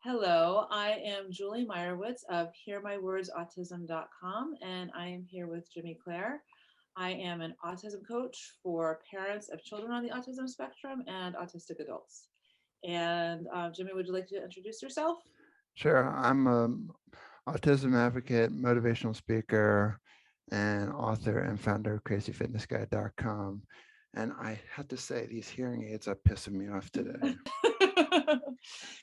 Hello, I am Julie Meyerowitz of HearMyWordsAutism.com, and I am here with Jimmy Clare. I am an autism coach for parents of children on the autism spectrum and autistic adults. And Jimmy, would you like to introduce yourself? Sure. I'm a autism advocate, motivational speaker, and author and founder of crazyfitnessguy.com. And I have to say, these hearing aids are pissing me off today.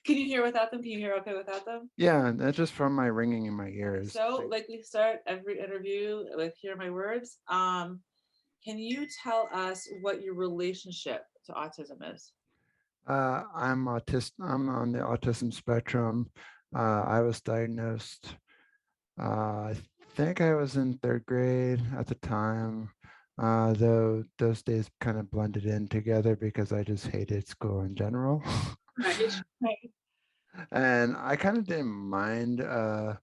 Can you hear without them? Can you hear okay without them? Yeah, that's just from my ringing in my ears. So, like we start every interview with Hear My Words. Can you tell us what your relationship to autism is? I'm autistic. I'm on the autism spectrum. I was diagnosed. I think I was in third grade at the time. Though those days kind of blended in together because I just hated school in general. Right. Right. And I kind of didn't mind uh,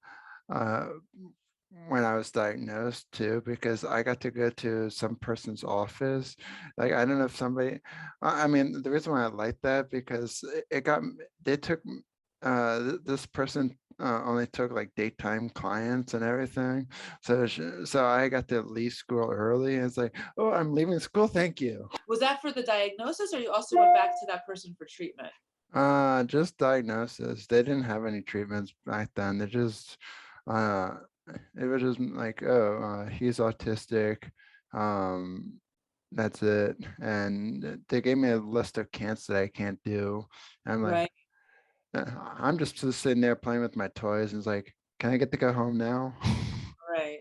when I was diagnosed too, because I got to go to some person's office. Like, I don't know if somebody, I mean, the reason why I like that because it got, they took, this person only took like daytime clients and everything. So I got to leave school early. And it's like, oh, I'm leaving school. Thank you. Was that for the diagnosis, or you also went back to that person for treatment? Just diagnosis. They didn't have any treatments back then. They just, uh, it was just like, oh, he's autistic. Um, that's it. And they gave me a list of can'ts that I can't do. I'm like, Right, I'm just sitting there playing with my toys, and it's like, can I get to go home now? right.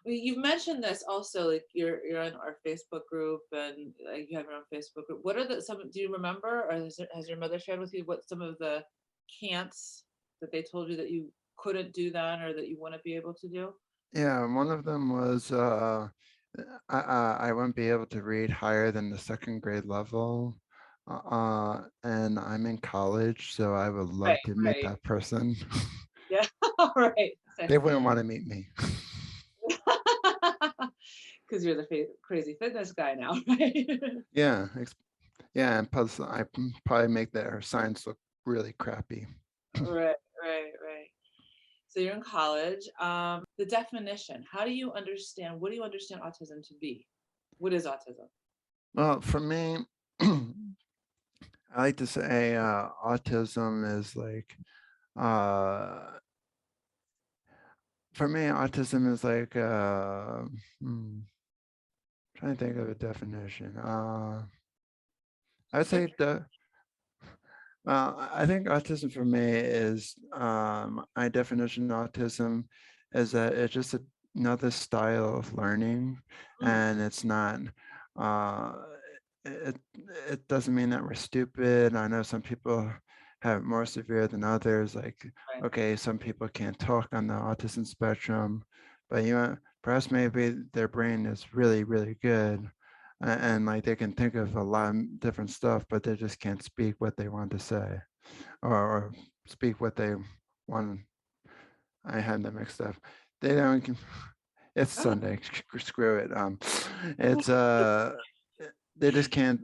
Well, you've mentioned this also, like you're in our Facebook group and you have your own Facebook group. What are the some? Do you remember, or has your mother shared with you what some of the can'ts that they told you that you couldn't do then, or that you wouldn't be able to do? Yeah, one of them was I won't be able to read higher than the second grade level. And I'm in college, so I would Right, love to meet right. that person. Yeah, right. They wouldn't want to meet me. Because you're the crazy fitness guy now, right? Yeah, yeah, and plus probably make their signs look really crappy. Right, right, right. So you're in college. The definition, how do you understand, what do you understand autism to be? What is autism? Well, for me, I like to say autism is like uh, for me, autism is like hmm, trying to think of a definition. I'd say the I think autism for me is my definition of autism is that it's just another style of learning, Mm, and it's not. Uh, it it doesn't mean that we're stupid. I know some people have it more severe than others. Like, right. okay, some people can't talk on the autism spectrum, but perhaps maybe their brain is really, really good, and like they can think of a lot of different stuff, but they just can't speak what they want to say, or speak what they want. I had them mixed up. They don't. It's Oh, Sunday. Screw it. It's they just can't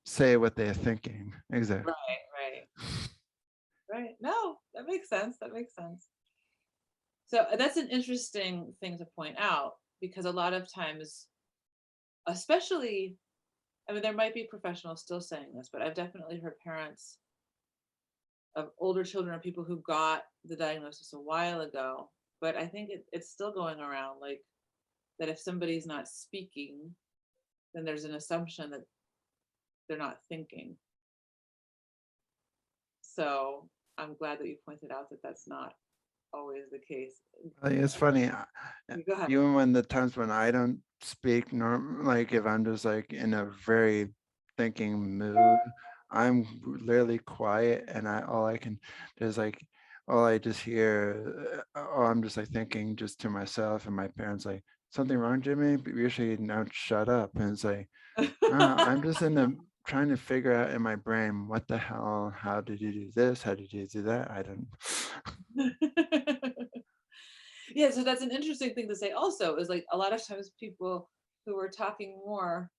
say what they're thinking. Exactly. right, right, right. No, that makes sense. That makes sense. So that's an interesting thing to point out because a lot of times, especially, I mean, there might be professionals still saying this, but I've definitely heard parents of older children or people who got the diagnosis a while ago. But I think it's still going around like that if somebody's not speaking, then there's an assumption that they're not thinking. So I'm glad that you pointed out that that's not always the case. It's funny. You go ahead. Even when the times when I don't speak, like if I'm just like in a very thinking mood, I'm literally quiet, and I all I can there's like all I just hear, or I'm just like thinking just to myself, and my parents like, something wrong, Jimmy? But usually, now shut up. And it's like, I'm just in the trying to figure out in my brain what the hell, how did you do this? How did you do that? I don't. Yeah, so that's an interesting thing to say also is like a lot of times people who are talking more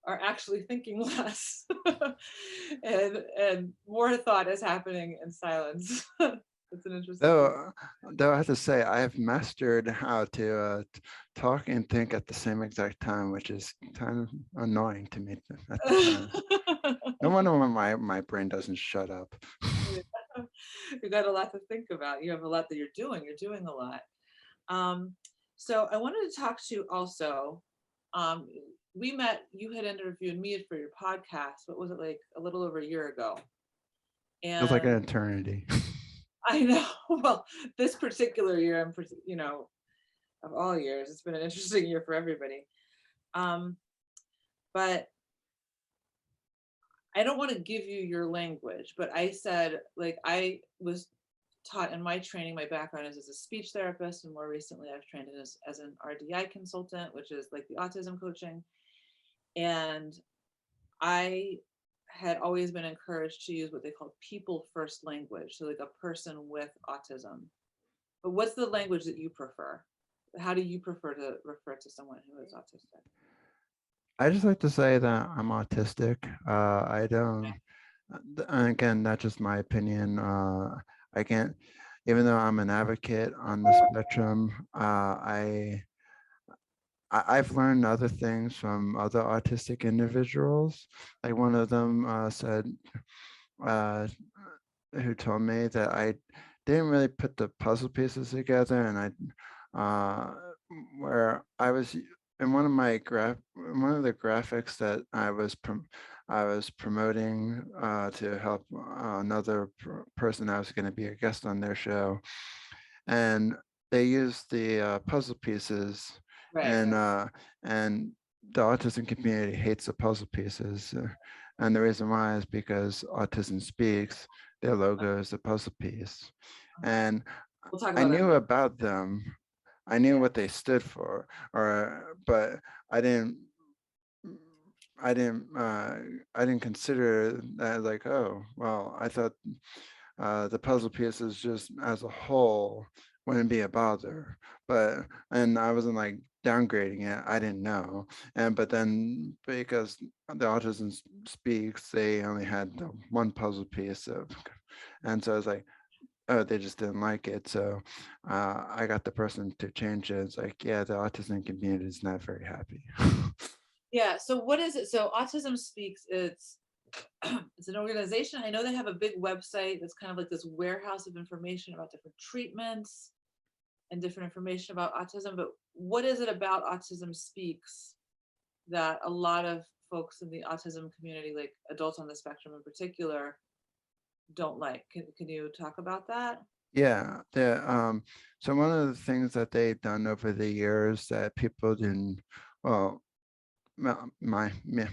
are actually thinking less, and more thought is happening in silence. It's an interesting thing. Though, though I have to say, I have mastered how to talk and think at the same exact time, which is kind of annoying to me at the time. No wonder why my brain doesn't shut up. You got a lot to think about. You have a lot that you're doing. You're doing a lot. Um, so I wanted to talk to you also. Um, we met. You had interviewed me for your podcast. What was it, like a little over a year ago? Feels like an And eternity. I know. Well, this particular year, of all years, it's been an interesting year for everybody. Um, but I don't want to give you your language, but I said, like, I was taught in my training, my background is as a speech therapist, and more recently I've trained as an RDI consultant, which is like the autism coaching. And I had always been encouraged to use what they call people first language. So like a person with autism. But what's the language that you prefer? How do you prefer to refer to someone who is autistic? I just like to say that I'm autistic. I Okay. don't, and again, that's just my opinion. I can't, even though I'm an advocate on the spectrum, I've learned other things from other autistic individuals. Like one of them said, uh, who told me that I didn't really put the puzzle pieces together, and where I was in one of the graphics that I was promoting to help another person that was going to be a guest on their show, and they used the puzzle pieces, Right, and right. and the autism community hates the puzzle pieces, and the reason why is because Autism Speaks, their logo is a puzzle piece, Uh-huh. and We'll talk I about that in knew a about them. I knew yeah. what they stood for, or but I didn't. I didn't. I didn't consider that like, oh, well, I thought the puzzle pieces just as a whole wouldn't be a bother. But and I wasn't like downgrading it. I didn't know. And but then because the Speaks, they only had the one puzzle piece of, and so I was like, oh, they just didn't like it. So I got the person to change it. It's like, yeah, the autism community is not very happy. Yeah. So what is it? So Autism Speaks, it's an organization. I know they have a big website that's kind of like this warehouse of information about different treatments and different information about autism. But what is it about Autism Speaks that a lot of folks in the autism community, like adults on the spectrum in particular, don't like? Can you talk about that? Yeah, so one of the things that they've done over the years that people didn't, well,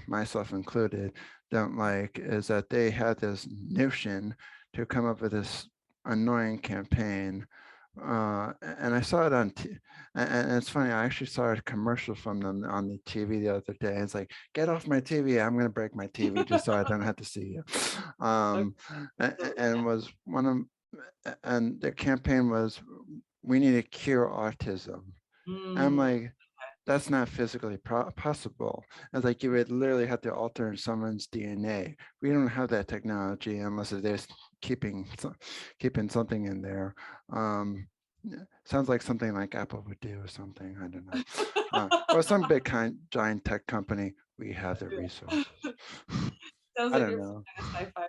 myself included, don't like is that they had this notion to come up with this annoying campaign. And I saw it on, and it's funny, I actually saw a commercial from them on the TV the other day. It's like, get off my TV, I'm going to break my TV just so I don't have to see you. Okay. And was one of, and their campaign was, we need to cure autism. And I'm Mm, like, that's not physically possible. It's like you would literally have to alter someone's DNA. We don't have that technology unless it is keeping keeping something in there. Sounds like something like Apple would do or something. I don't know, or some big giant tech company. We have the resources. sounds I like don't you're know. playing a Uh,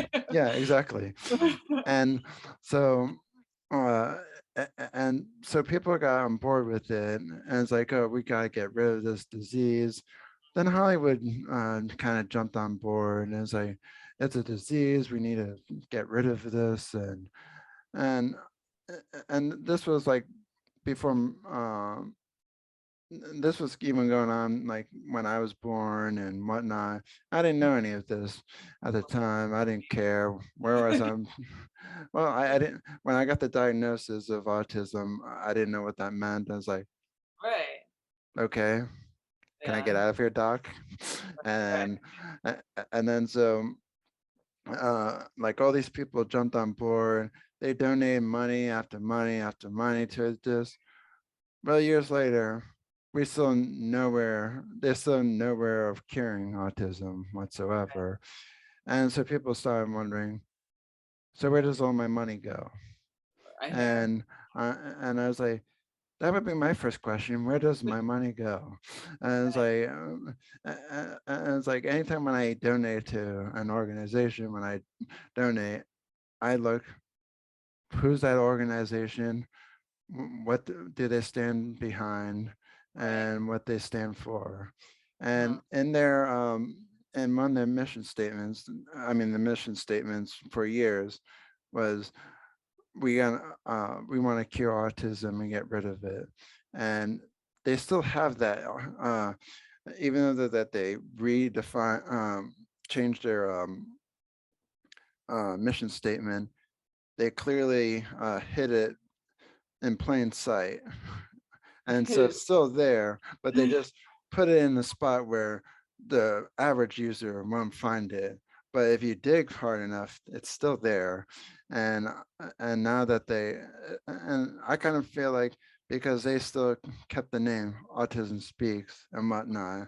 sci-fi yeah, exactly. movie. And so and so people got on board with it, and it's like, oh, we got to get rid of this disease. Then Hollywood kind of jumped on board, and it's like, it's a disease, we need to get rid of this. And and this was like before, this was even going on like when I was born and whatnot. I didn't know any of this at the time. I didn't care. Whereas I'm, well, I didn't, when I got the diagnosis of autism, I didn't know what that meant. I was like, Right. okay, can I Yeah. get out of here, doc? Right. And, and then so, like all these people jumped on board. They donated money after money after money to this. Well, years later, we're still nowhere, there's still nowhere of curing autism whatsoever. And so people started wondering, so where does all my money go? I hear. And and I was like, that would be my first question. Where does my money go? And it's Right, like, and it's like anytime when I donate to an organization, when I donate, I look, who's that organization? What do they stand behind, right. and what they stand for? Uh-huh. And in their in one of their mission statements, I mean, the mission statements for years was, we want to cure autism and get rid of it. And they still have that, even though that they redefine, changed their mission statement. They clearly hid it in plain sight. And so it's still there, but they just put it in the spot where the average user won't find it. But if you dig hard enough, it's still there. And and now that they, and I kind of feel like, because they still kept the name Autism Speaks and whatnot,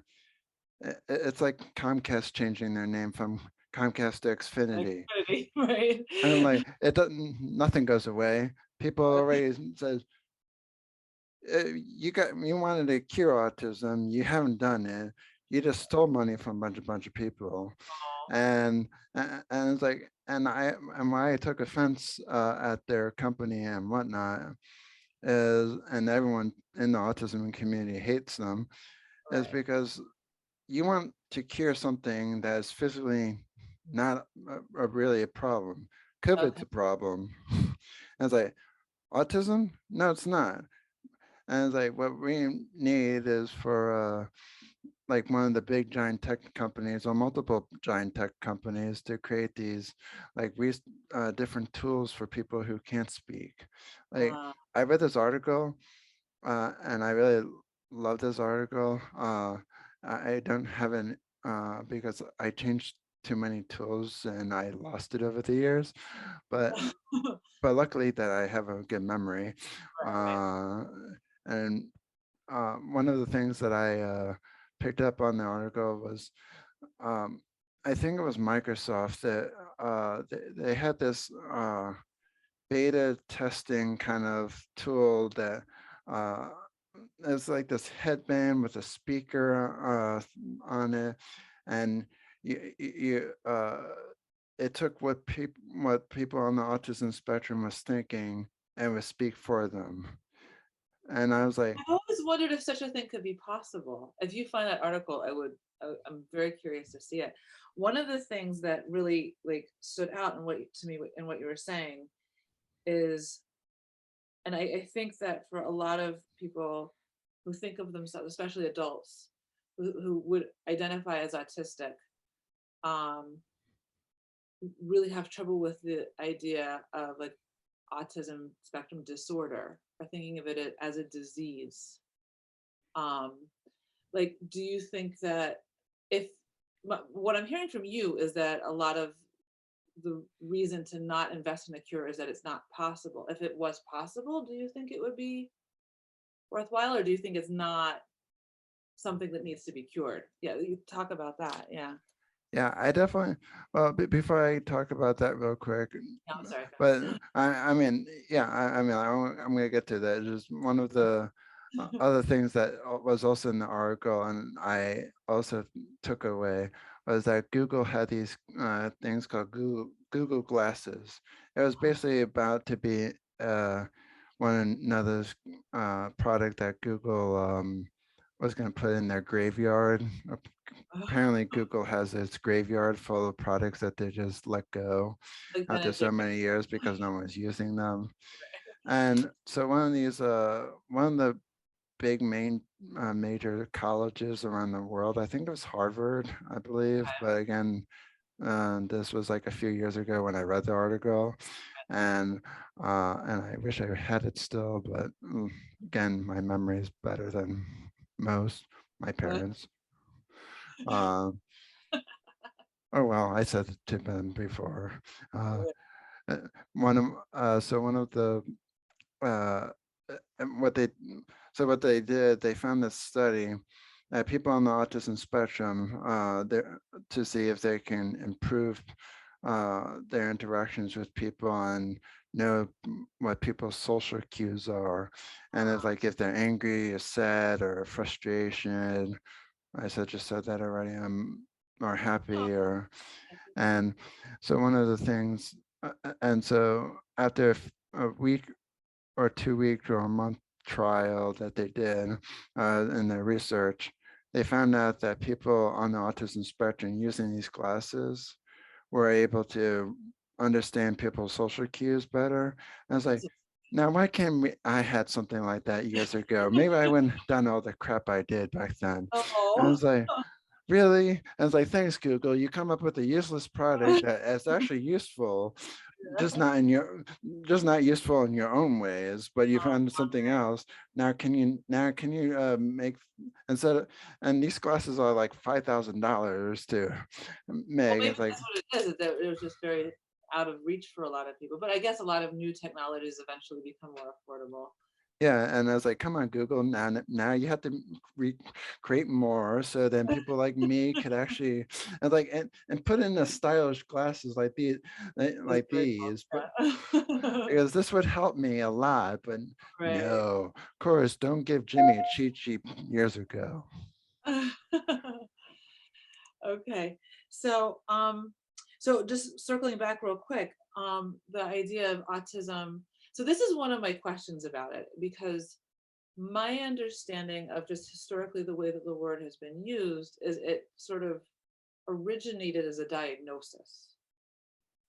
it's like Comcast changing their name from Comcast to Like, Xfinity. right. And I'm like, it doesn't, nothing goes away. People already says, you wanted to cure autism, you haven't done it, you just stole money from a bunch of people. Oh, And it's like, and why I took offense at their company and whatnot is, and everyone in the autism community hates them, is right. because you want to cure something that is physically not really a problem. COVID's Okay. a problem. And it's like, autism, no, it's not. And it's like, what we need is for like one of the big giant tech companies, or multiple giant tech companies, to create these like different tools for people who can't speak. Like, Uh, I read this article, and I really love this article. I don't have an because I changed too many tools and I lost it over the years. But right, luckily that I have a good memory. right. Uh, and one of the things that I picked up on the article was, um, I think it was Microsoft that they had this beta testing kind of tool that uh, it's like this headband with a speaker on it, and it took what people on the autism spectrum was thinking and would speak for them. And I was like, I've always wondered if such a thing could be possible. If you find that article, I'm very curious to see it. One of the things that really like stood out in what to me in what you were saying is, and I think that for a lot of people who think of themselves, especially adults who would identify as autistic, um, really have trouble with the idea of like autism spectrum disorder, or thinking of it as a disease. Um, like, do you think that if what I'm hearing from you is that a lot of the reason to not invest in a cure is that it's not possible. If it was possible, do you think it would be worthwhile, or do you think it's not something that needs to be cured? Yeah, you talk about that. Yeah. yeah, I definitely. Well, before I talk about that real quick, No, I'm sorry. but I mean, yeah, I mean, I'm going to get to that. Just one of the other things that was also in the article, and I also took away, was that Google had these things called Google Glasses. It was basically about to be one another product that Google was going to put in their graveyard. Apparently Google has its graveyard full of products that they just let go Like after so Benedict. many years because no one's using them. And so one of the big major colleges around the world, I think it was Harvard, I believe, but again, this was like a few years ago when I read the article, and I wish I had it still, but again, my memory is better than most, my parents. Uh, Oh, well, I said it to them before. Uh, one of so one of the uh, and what they did, they found this study that people on the autism spectrum, to see if they can improve their interactions with people and know what people's social cues are, and it's like if they're angry or sad or frustration. Just said that already. Or happy or and so one of the things, and so after a week or 2 week or a month trial that they did in their research, they found out that people on the autism spectrum using these glasses were able to understand people's social cues better. And I was like, now why can't I had something like that years ago? Maybe I wouldn't have done all the crap I did back then. And I Oh, was like, really? And it's like, thanks, Google. You come up with a useless product that is actually useful, just not in your, just not useful in your own ways. But you found something else. Can you make instead of, and these glasses are like $5,000 to well, make. maybe It's like, that's what it is. That it was just very out of reach for a lot of people. But I guess a lot of new technologies eventually become more affordable. yeah, and I was like, come on, Google. Now you have to create more so then people like me could actually and put in the stylish glasses like these, That's like very cool. these, but Yeah. because this would help me a lot. But Right. no, of course, don't give Jimmy a cheat sheet years ago. Okay. So, so just circling back real quick, the idea of autism. So this is one of my questions about it because my understanding of just historically the way that the word has been used is it sort of originated as a diagnosis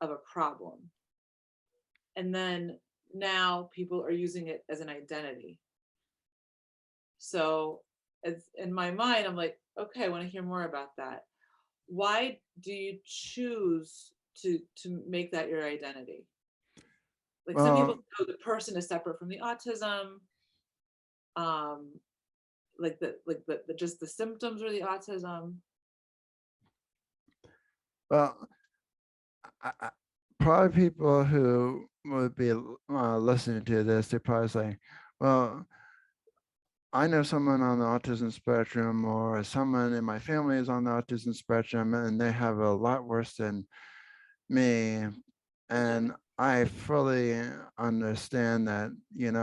of a problem. And then now people are using it as an identity. So it's in my mind, I'm like, okay, I want to hear more about that. Why do you choose to make that your identity? Like some people Well, know the person is separate from the autism, um, like the just the symptoms or the autism. well, I, probably people who would be listening to this, they're probably saying, well, I know someone on the autism spectrum, or someone in my family is on the autism spectrum, and they have a lot worse than me. Okay. And I fully understand that, here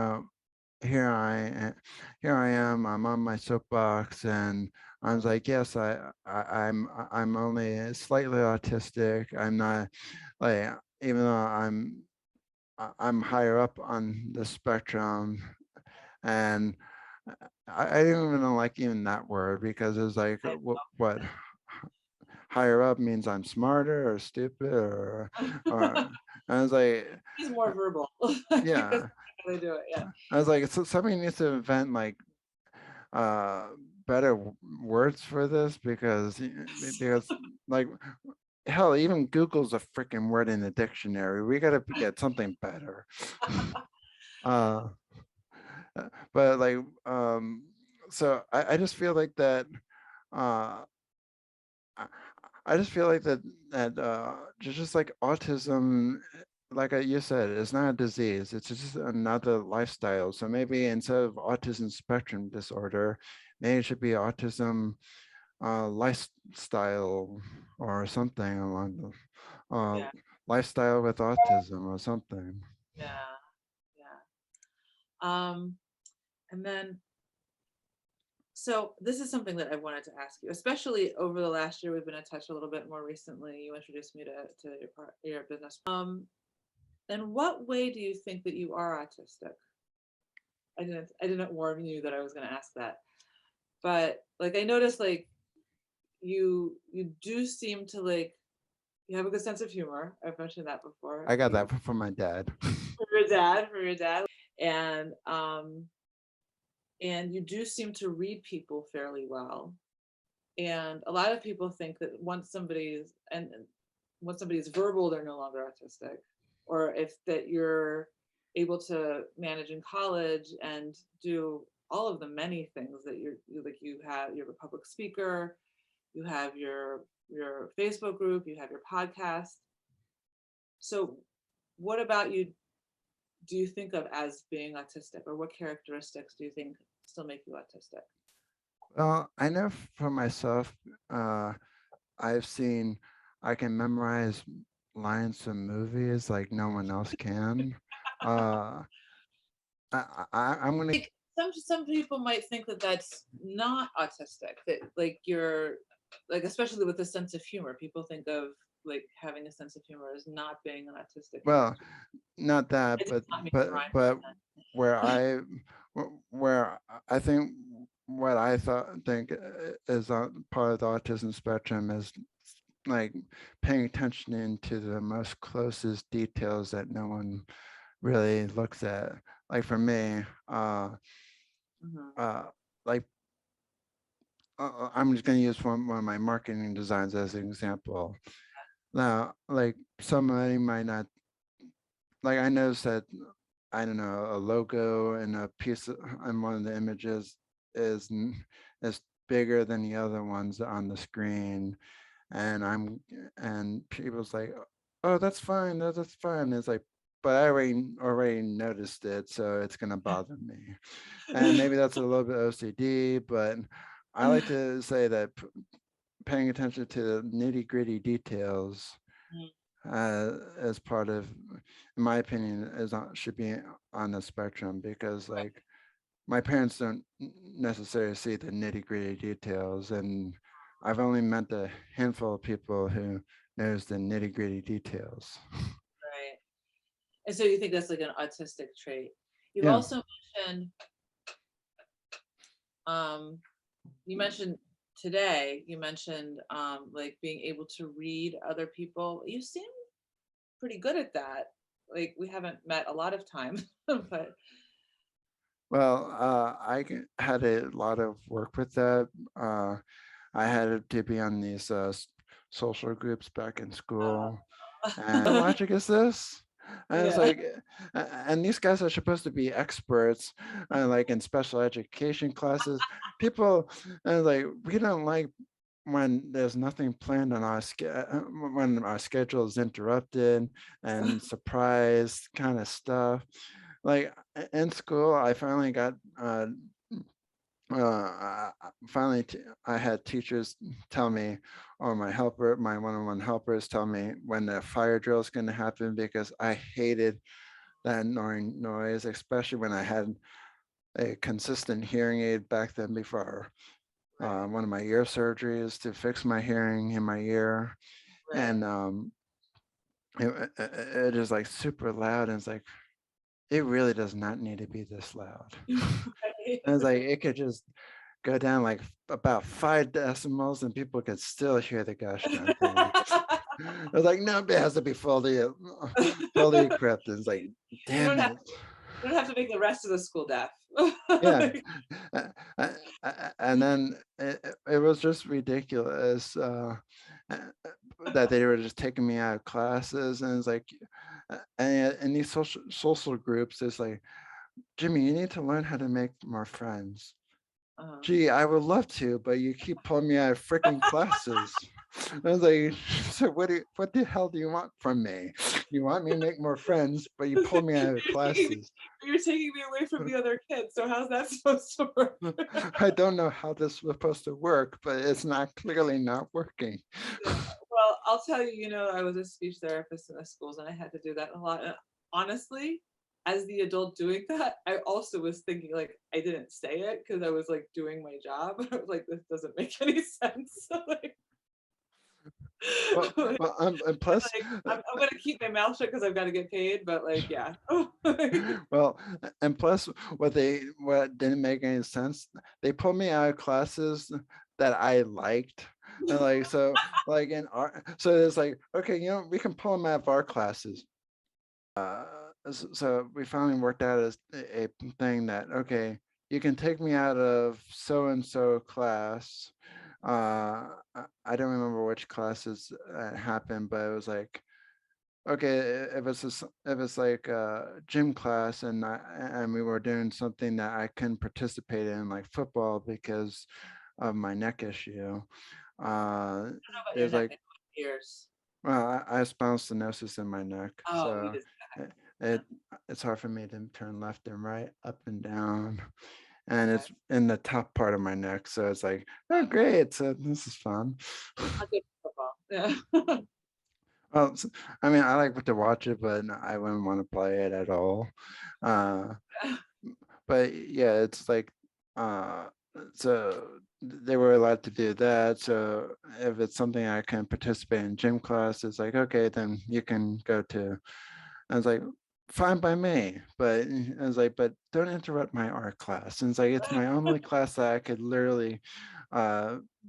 here I am, I'm on my soapbox, and I was like, yes, I'm only slightly autistic. I'm not like, even though I'm higher up on the spectrum, and I didn't even like even that word because it's like, what higher up means I'm smarter or stupid or I was like, He's more verbal. I think that's yeah. how they do it. Yeah. I was like, so somebody needs to invent like uh better words for this because like hell, even Google's a freaking word in the dictionary. We got to get something better. uh but like so I just feel like that uh I I just feel like that just like autism, like you said, it's not a disease. It's just another lifestyle. So maybe instead of autism spectrum disorder, maybe it should be autism lifestyle or something along the Yeah. lifestyle with autism or something. Yeah. Yeah. Um, and then so this is something that I wanted to ask you, especially over the last year. We've been in touch a little bit more recently. You introduced me to your business. In what way do you think that you are autistic? I didn't warn you that I was going to ask that, but like I noticed, like you do seem to like you have a good sense of humor. I've mentioned that before. I got that from my dad. For your dad, and and you do seem to read people fairly well. And a lot of people think that once somebody is verbal, they're no longer autistic, or if that you're able to manage in college and do all of the many things that like you're a public speaker, you have your Facebook group, you have your podcast. So what about you do you think of as being autistic, or what characteristics do you think still make you autistic? Well, I know for myself, uh, I've seen I can memorize lines from movies like no one else can. Uh, I'm gonna Like some people might think that that's not autistic. That like you're like, especially with a sense of humor, people think of like having a sense of humor as not being an autistic well, character. not I that, did not mean to rhyme but with where I where I think what I think is part of the autism spectrum is like paying attention into the most closest details that no one really looks at. Like for me, that. Hmm. uh, like I'm just going to use one of my marketing designs as an example. Now, like somebody might not like. I noticed that I don't know a logo and a piece on one of the images is is bigger than the other ones on the screen, and and people's like, oh, that's fine, that's fine. It's like, but I already noticed it, so it's gonna bother me. And maybe that's a little bit OCD, but I like to say that paying attention to the nitty gritty details Mm, as part of, in my opinion, should be on the spectrum because right. like my parents don't necessarily see the nitty gritty details, and I've only met a handful of people who knows the nitty gritty details. Right. And so you think that's like an autistic trait. You Yeah. also mentioned, um, you mentioned today, you mentioned like being able to read other people. You seem pretty good at that. Like we haven't met a lot of time, but Well, had a lot of work with that. Uh, I had to be on these social groups back in school. And uh, logic is this? And it's yeah. like, and these guys are supposed to be experts, like in special education classes. People, and like, we don't like when there's nothing planned on when our schedule is interrupted and surprise kind of stuff. Like in school, I finally got finally I had teachers tell me, or my one-on-one helpers tell me when the fire drill is going to happen because I hated that annoying noise, especially when I had a consistent hearing aid back then before Right. one of my ear surgeries to fix my hearing in my ear. Right. And it is like super loud. And it's like, it really does not need to be this loud. Right. And it's like, it could just go down like about 5 decibels and people could still hear the gosh darn thing. I was like, no, it has to be fully equipped. And it's like, You damn it. don't have to make the rest of the school deaf. Yeah. Uh, and then it was just ridiculous uh, that they were just taking me out of classes. And it's like, and in these social groups, it's like, Jimmy, you need to learn how to make more friends. Uh, Gee, I would love to, but you keep pulling me out of freaking classes. I was like, so what the hell do you want from me? You want me to make more friends, but you pull me out of classes. you're taking me away from the other kids. So how's that supposed to work? I don't know how this is supposed to work, but it's not clearly not working. Yeah. Well, I'll tell you, I was a speech therapist in the schools and I had to do that a lot. And honestly, as the adult doing that, I also was thinking like I didn't say it because I was like doing my job. I was like, this doesn't make any sense. like, Well, like, and plus, I'm gonna keep my mouth shut because I've got to get paid. But like, yeah. well, and plus, what didn't make any sense, they pulled me out of classes that I liked. And like so, like in art, so it's like, okay, we can pull them out of our classes. So we finally worked out a thing that okay, you can take me out of so and so class. I don't remember which classes happened, but it was like okay, if it's like a gym class and we were doing something that I couldn't participate in, like football because of my neck issue. Uh, About it your was neck like, and ears. well, I have spinal stenosis in my neck, Oh, you so just got uh, it. Yeah. it it's hard for me to turn left and right, up and down, and Okay. it's in the top part of my neck. So it's like, oh, great. So this is fun. Not good for football. Yeah. Well, I mean, I like to watch it, but I wouldn't want to play it at all. Uh, but yeah, it's like, uh, so they were allowed to do that. So if it's something I can participate in gym class, it's like, okay, then you can go to. I was like, fine by me. But I was like, but don't interrupt my art class. And it's like, it's my only class that I could literally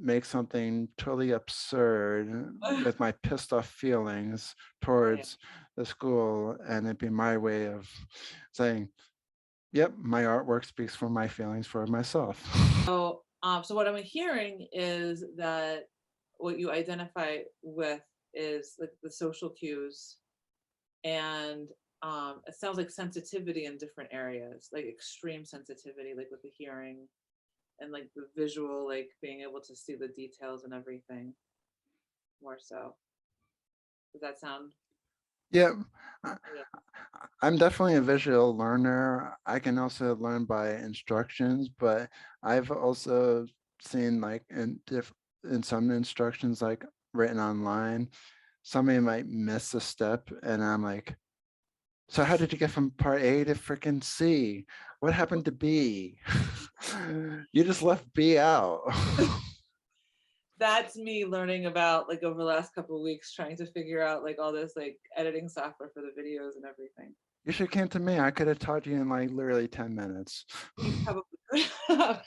make something totally absurd with my pissed off feelings Right. towards the school. And it'd be my way of saying, yep, my artwork speaks for my feelings for myself. So what I'm hearing is that what you identify with is like the social cues, and it sounds like sensitivity in different areas, like extreme sensitivity, like with the hearing and like the visual, like being able to see the details and everything more so. Does that sound? Yeah, I- Yeah. I'm definitely a visual learner. I can also learn by instructions, but I've also seen like in some instructions like written online, somebody might miss a step and I'm like, so how did you get from part A to freaking C? What happened to B? You just left B out. That's me learning about like over the last couple of weeks trying to figure out like all this like editing software for the videos and everything. You should have came to me. I could have taught you in like literally 10 minutes. You probably could.